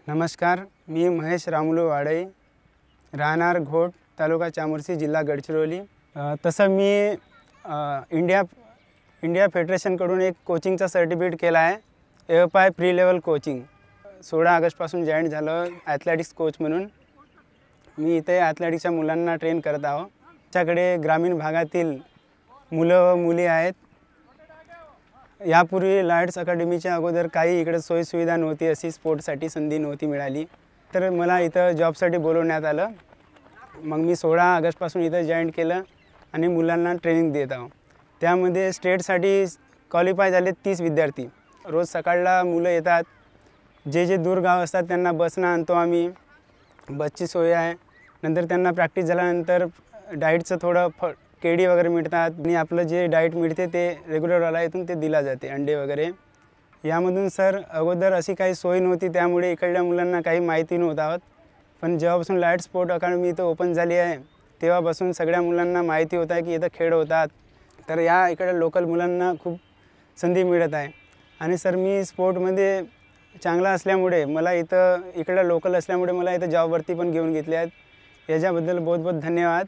नमस्कार, मी महेश रामुलू वाडई, राहणार घोट, तालुका चामोर्शी, जिल्हा गडचिरोली। तसं मी इंडिया फेडरेशनकडून एक कोचिंगचा सर्टिफिकेट केला आहे, AFI प्री लेवल कोचिंग। 16 ऑगस्टपासून जॉईन झालो ॲथलेटिक्स कोच म्हणून। मी इथे ॲथलेटिक्सच्या मुलांना ट्रेन करत आहो। आमच्याकडे ग्रामीण भागातील मुलं व मुली आहेत। यापूर्वी लायड्स अकॅडमीच्या अगोदर काही इकडे सोयीसुविधा नव्हती, अशी स्पोर्टसाठी संधी नव्हती मिळाली, तर मला इथं जॉबसाठी बोलवण्यात आलं। मग मी 16 ऑगस्टपासून इथं जॉईन केलं आणि मुलांना ट्रेनिंग देत आहो। त्यामध्ये स्टेटसाठी क्वालिफाय झाले 30 विद्यार्थी। रोज सकाळला मुलं येतात, जे दूर गाव असतात त्यांना बसनं आणतो आम्ही, बसची सोय आहे। नंतर त्यांना प्रॅक्टिस झाल्यानंतर डाएटचं थोडं केडी वगैरे मिळतात आणि आपलं जे डाएट मिळते ते रेग्युलरवाला इथून ते दिला जाते, अंडे वगैरे। यामधून सर अगोदर अशी काही सोय नव्हती, त्यामुळे इकडल्या मुलांना काही माहिती नव्हतं। पण जेव्हापासून लाईट स्पोर्ट अकॅडमी इथं ओपन झाली आहे, तेव्हापासून सगळ्या मुलांना माहिती होत आहे की इथं खेळ होतात, तर या इकडे लोकल मुलांना खूप संधी मिळत आहे। आणि सर मी स्पोर्टमध्ये चांगला असल्यामुळे मला इकडं लोकल असल्यामुळे मला इथं जॉबवरती पण घेऊन घेतले आहेत। याच्याबद्दल बहुत बहुत धन्यवाद।